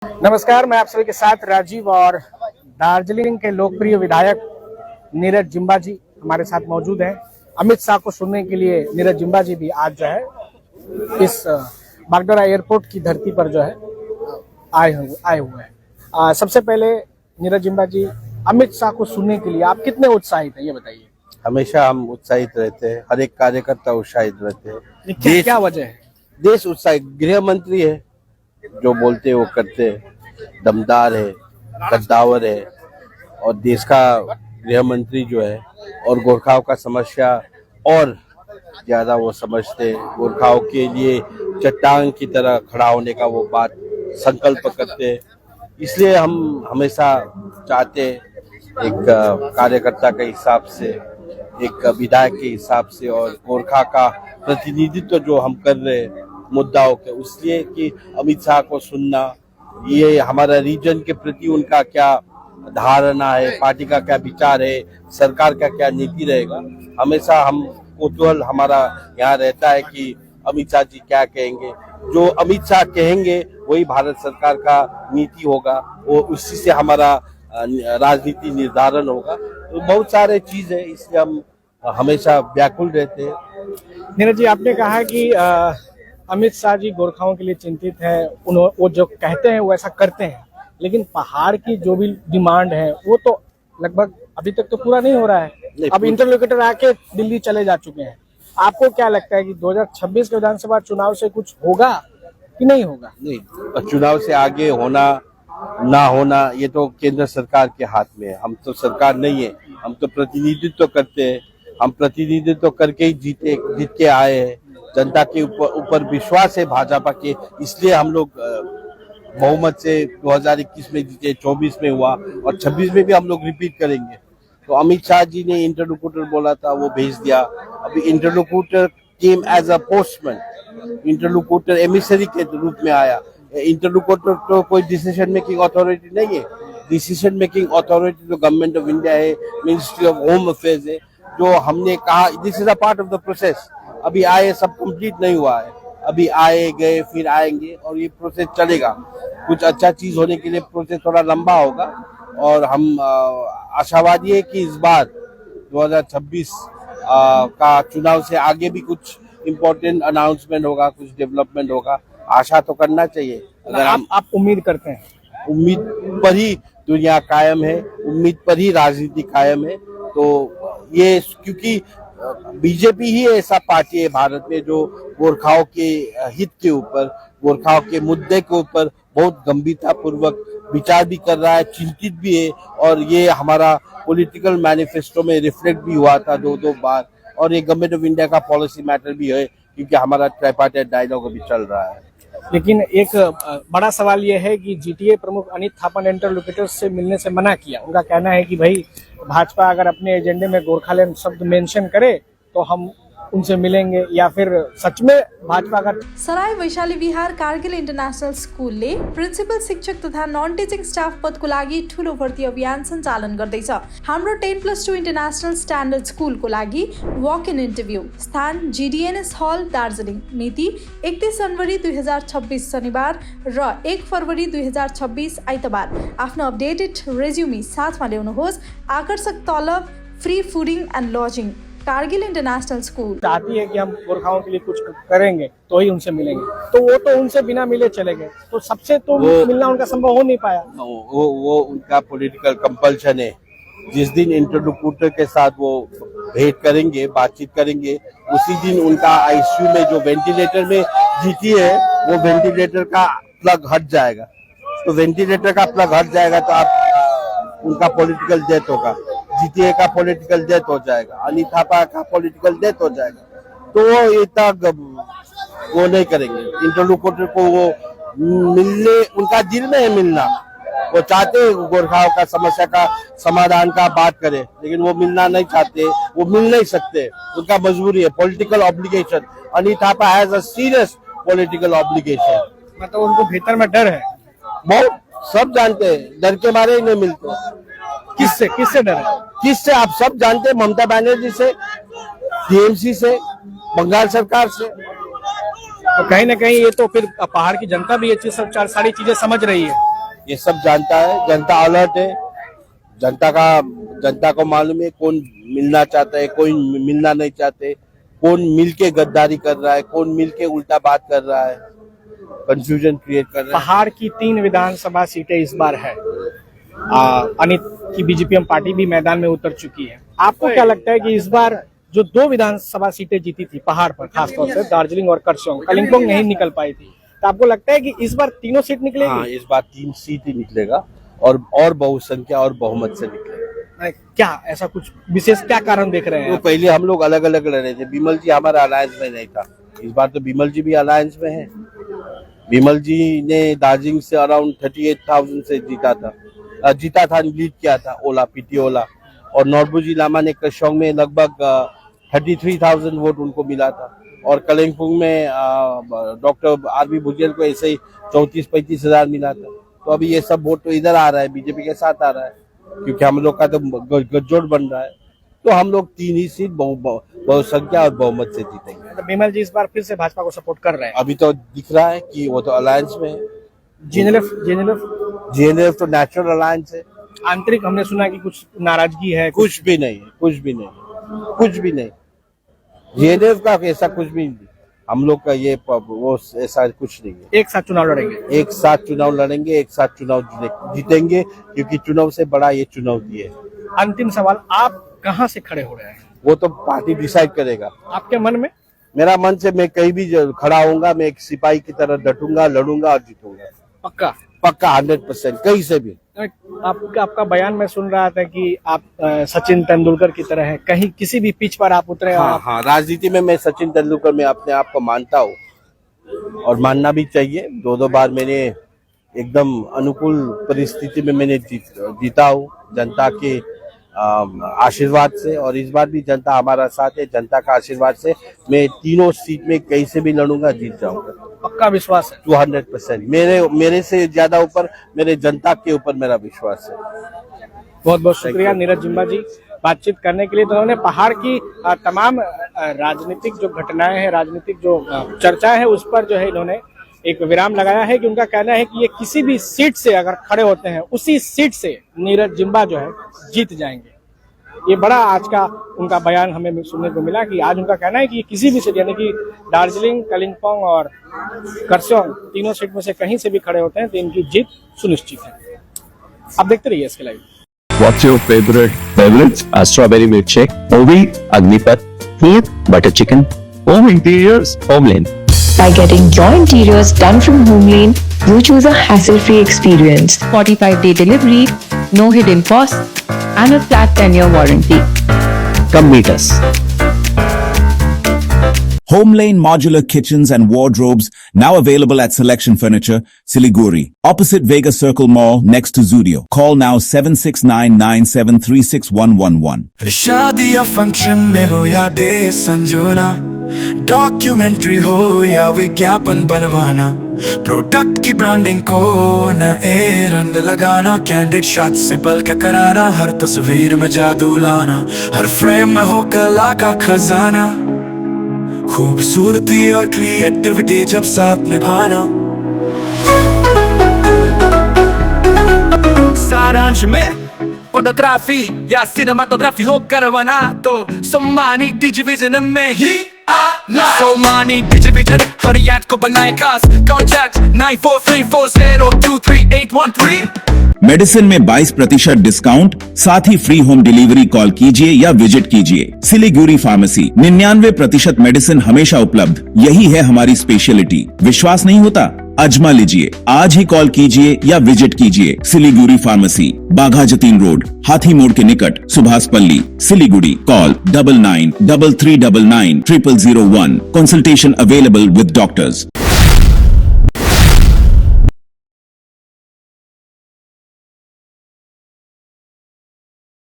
नमस्कार, मैं आप सभी के साथ राजीव और दार्जिलिंग के लोकप्रिय विधायक नीरज जिम्बा जी हमारे साथ मौजूद हैं। अमित शाह को सुनने के लिए नीरज जिम्बा जी भी आज जो है इस बागडोगरा एयरपोर्ट की धरती पर जो है आए हुए हैं। सबसे पहले नीरज जिम्बा जी, अमित शाह को सुनने के लिए आप कितने उत्साहित हैं, ये बताइए। हमेशा हम उत्साहित रहते हैं, हर एक कार्यकर्ता उत्साहित रहते हैं। क्या वजह है? देश उत्साहित, गृह मंत्री है, जो बोलते हैं वो करते हैं, दमदार है, कद्दावर है और देश का गृह मंत्री जो है और गोरखाओं का समस्या और ज्यादा वो समझते, गोरखाओं के लिए चट्टान की तरह खड़ा होने का वो बात संकल्प करते। इसलिए हम हमेशा चाहते एक कार्यकर्ता के हिसाब से, एक विधायक के हिसाब से और गोरखा का प्रतिनिधित्व जो हम कर रहे हैं मुद्दाओं के, उसलिए कि अमित शाह को सुनना, ये हमारा रीजन के प्रति उनका क्या धारणा है, पार्टी का क्या विचार है, सरकार का क्या नीति रहेगा, हमेशा हम कौतूहल हमारा यहाँ रहता है कि अमित शाह जी क्या कहेंगे। जो अमित शाह कहेंगे वही भारत सरकार का नीति होगा, वो उसी से हमारा राजनीति निर्धारण होगा। तो बहुत सारे चीज है, इसलिए हम हमेशा व्याकुल रहते हैं। नीरज जी, आपने कहा कि अमित शाह जी गोरखाओं के लिए चिंतित है, वो जो कहते हैं वो ऐसा करते हैं, लेकिन पहाड़ की जो भी डिमांड है वो तो लगभग अभी तक तो पूरा नहीं हो रहा है। अब इंटरलोकेटर आके दिल्ली चले जा चुके हैं। आपको क्या लगता है कि 2026 के विधानसभा चुनाव से कुछ होगा कि नहीं होगा? नहीं, चुनाव से आगे होना ना होना ये तो केंद्र सरकार के हाथ में है। हम तो सरकार नहीं है, हम तो प्रतिनिधित्व करते हैं। हम प्रतिनिधित्व करके ही जीत के आए हैं। जनता के ऊपर विश्वास है भाजपा के, इसलिए हम लोग बहुमत से 2021 में जीते, 24 में हुआ और 26 में भी हम लोग रिपीट करेंगे। तो अमित शाह जी ने इंटरलोक्यूटर बोला था, वो भेज दिया। अभी interlocutor came as a postman, interlocutor emissary के रूप में आया। इंटरलोक्यूटर तो कोई डिसीजन मेकिंग अथॉरिटी नहीं है। डिसीजन मेकिंग अथॉरिटी तो गवर्नमेंट ऑफ इंडिया है, मिनिस्ट्री ऑफ होम अफेयर्स है। जो हमने कहा this is a part of the process. अभी आए, सब कंप्लीट नहीं हुआ है, अभी आए गए फिर आएंगे और ये प्रोसेस चलेगा। कुछ अच्छा चीज होने के लिए प्रोसेस थोड़ा लंबा होगा और हम आशावादी है कि इस बार 2026 का चुनाव से आगे भी कुछ इम्पोर्टेंट अनाउंसमेंट होगा, कुछ डेवलपमेंट होगा। आशा तो करना चाहिए। अगर आप उम्मीद करते हैं? उम्मीद पर ही दुनिया कायम है, उम्मीद पर ही राजनीति कायम है। तो ये क्योंकि बीजेपी ही ऐसा पार्टी है भारत में जो गोरखाओं के हित के ऊपर, गोरखाओं के मुद्दे के ऊपर बहुत गंभीरता पूर्वक विचार भी कर रहा है, चिंतित भी है। और ये हमारा पॉलिटिकल मैनिफेस्टो में रिफ्लेक्ट भी हुआ था दो बार। और ये गवर्नमेंट ऑफ इंडिया का पॉलिसी मैटर भी है, क्योंकि हमारा ट्राइपार्टाइट डायलॉग अभी चल रहा है। लेकिन एक बड़ा सवाल यह है कि जीटीए प्रमुख अनित थापा ने इंटरलोकेटर्स से मिलने से मना किया। उनका कहना है कि भाई, भाजपा अगर अपने एजेंडे में गोरखालैंड शब्द मेंशन करे तो हम उनसे मिलेंगे, या फिर सच में भाजपा का। सराय वैशाली विहार कारगिल इन्टरनेशनल स्कुलले प्रिन्सिपल शिक्षक तथा नन टिचिङ स्टाफ पदको लागि ठूलो भर्ती अभियान सञ्चालन गर्दैछ। हाम्रो 10+2 इन्टरनेशनल स्ट्यान्डर्ड स्कुलको लागि वक इन इन्टरभ्यू, स्थान जीडीएनएस हल दार्जिलिङ, मिति 31 जनवरी 2026 शनिबार र 1 फरवरी 2026 आइतबार। आफ्नो अपडेटेड रेज्युमी साथमा ल्याउनुहोस्। आकर्षक तलब, free fooding and lodging. Kargil international school चाहती है कि हम गोरखाओं के लिए कुछ करेंगे तो ही उनसे मिलेंगे, तो वो तो उनसे बिना मिले चले गए, तो सबसे तो मिलना उनका संभव हो नहीं पाया। वो उनका पॉलिटिकल कंपल्शन है। जिस दिन इंटरलोक्यूटर के साथ वो भेंट करेंगे, बातचीत करेंगे, उसी दिन उनका आईसीयू में जो वेंटिलेटर में जीती है, वो वेंटिलेटर का प्लग हट जाएगा। तो वेंटिलेटर का प्लग हट जाएगा तो आप उनका पॉलिटिकल डेथ होगा, जीटीए का पॉलिटिकल डेथ हो जाएगा, अनित थापा का पॉलिटिकल डेथ हो जाएगा। तो वो इतना वो नहीं करेंगे। इंटरलोक्यूटर को वो मिलने, उनका दिल में है मिलना, वो चाहते गोरखाओं का समस्या का समाधान का बात करे, लेकिन वो मिलना नहीं चाहते, वो मिल नहीं सकते, उनका मजबूरी है, political obligation. Anit Thapa has a serious political obligation. मतलब उनको भीतर में डर है बहुत, सब जानते हैं, डर के मारे ही नहीं मिलते। किससे डर है? किससे आप सब जानते हैं, ममता बनर्जी से, टीएमसी से, बंगाल सरकार से। तो कहीं ना कहीं ये तो फिर पहाड़ की जनता भी ये चीज सारी चीजें समझ रही है। ये सब जानता है, जनता अलर्ट है, जनता को मालूम है कौन मिलना चाहता है, कोई मिलना नहीं चाहते, कौन मिलके गद्दारी कर रहा है, कौन मिलके उल्टा बात कर रहा है, कंफ्यूजन क्रिएट कर रहा है। पहाड़ की 3 विधानसभा सीटें इस बार है। अनित की बीजेपी पार्टी भी मैदान में उतर चुकी है। आपको क्या लगता है कि इस बार जो 2 विधानसभा सीटें जीती थी पहाड़ पर, खासतौर से दार्जिलिंग और करसोग, कलिम्पोंग नहीं निकल पाई थी, तो आपको लगता है कि इस बार तीनों सीट निकलेगी? हाँ, इस बार 3 सीट ही निकलेगा और बहुसंख्या और बहुमत से निकलेगा। क्या ऐसा कुछ विशेष क्या कारण देख रहे हैं? तो पहले हम लोग अलग अलग लड़े थे, बिमल जी हमारा अलायंस में नहीं था, इस बार तो बिमल जी भी अलायंस में है। बिमल जी ने दार्जिलिंग से अराउंड 38,000 से जीता था, लीड किया था ओला, पीटी ओला, और नॉर्बुजी लामा ने करसोग में लगभग 33,000 वोट उनको मिला था, और कलिम्पोंग में डॉक्टर आरबी भुजेल को ऐसे ही 34-35 हजार मिला था। तो अभी ये सब वोट तो इधर आ रहा है, बीजेपी के साथ आ रहा है, क्योंकि हम लोग का तो गठजोड़ बन रहा है। तो हम लोग 3 ही सीट बहुसंख्या और बहुमत से जीतेंगे। तो बिमल जी इस बार फिर से भाजपा को सपोर्ट कर रहे हैं? अभी तो दिख रहा है कि वो तो अलायंस में है। जीएनएलएफ तो नेचुरल अलायंस है। आंतरिक हमने सुना कि कुछ नाराजगी है। कुछ भी नहीं। जीएनएलएफ का ऐसा कुछ भी नहीं, हम लोग का ये वो ऐसा कुछ नहीं है। एक साथ चुनाव लड़ेंगे, एक साथ चुनाव जीतेंगे, क्योंकि चुनाव से बड़ा ये चुनौती है। अंतिम सवाल, आप कहाँ से खड़े हो रहे हैं? वो तो पार्टी डिसाइड करेगा। आपके मन में? मेरा मन से मैं कहीं भी खड़ा होऊंगा, मैं एक सिपाही की तरह डटूंगा, लड़ूंगा और जीतूंगा। पक्का 100%, कहीं से भी। आपका बयान मैं सुन रहा था कि आप सचिन तेंदुलकर की तरह हैं, कहीं किसी भी पिच पर आप उतरे। हाँ, राजनीति में मैं सचिन तेंदुलकर में अपने आप को मानता हूँ, और मानना भी चाहिए। 2 बार मैंने एकदम अनुकूल परिस्थिति में मैंने जीता हूँ, जनता के आशीर्वाद से, और इस बार भी जनता हमारा साथ है। जनता का आशीर्वाद से मैं तीनों सीट में कहीं से भी लड़ूंगा, जीत जाऊंगा। पक्का विश्वास है? 200%। मेरे से ज्यादा ऊपर मेरे जनता के ऊपर मेरा विश्वास है। बहुत बहुत शुक्रिया नीरज जिम्बा जी बातचीत करने के लिए। तो उन्होंने पहाड़ की तमाम राजनीतिक जो घटनाएं हैं, राजनीतिक जो चर्चा है, उस पर जो है इन्होंने एक विराम लगाया है कि उनका कहना है कि ये किसी भी सीट से अगर खड़े होते हैं, उसी सीट से नीरज जिम्बा जो है जीत जाएंगे। ये बड़ा आज का उनका बयान हमें सुनने को मिला कि आज उनका कहना है कि किसी भी सीट, यानी कि दार्जिलिंग, कलिम्पोंग और करसोग, तीनों सीट में से कहीं से भी खड़े होते हैं तो इनकी जीत सुनिश्चित है। आप देखते रहिए इसके live. What's your favorite? Favorites? Strawberry milkshake, Ovi, Agnipat, here, butter chicken, home interiors, Homelane. By getting your interiors done from Homelane, you choose a hassle-free experience. 45-day delivery, no hidden costs, and a flat 10-year warranty. Come meet us. Homelane Modular Kitchens and Wardrobes now available at Selection Furniture, Siliguri, opposite Vega Circle Mall next to Zudio. Call now 7699736111. शादी या function में हो या day संजोना, documentary हो या विज्ञापन बनवाना, product की ब्रांडिंग को नए रंग लगाना, कैंडिड शॉट से बल्कि कराना, हर तस्वीर में जादू लाना, हर फ्रेम में हो कला का खजाना, खूबसूरती और क्रिएटिविटी जब साथ निभाना। सारांश में फोटोग्राफी या सिनेमाटोग्राफी हो करवाना तो सोमानी डिजिविजन में ही आना। सोमानी डिजिविजन फरियाद को बनाए खास, कॉन्टैक्ट 9434023813। मेडिसिन में 22% डिस्काउंट, साथ ही फ्री होम डिलीवरी। कॉल कीजिए या विजिट कीजिए। सिलीगुड़ी फार्मेसी, 99% मेडिसिन हमेशा उपलब्ध, यही है हमारी स्पेशलिटी। विश्वास नहीं होता? आजमा लीजिए। आज ही कॉल कीजिए या विजिट कीजिए। सिलीगुड़ी फार्मेसी, बाघा जतीन रोड, हाथी मोड़ के निकट, सुभाष पल्ली, Siliguri. Call 9933990001। Consultation available with doctors.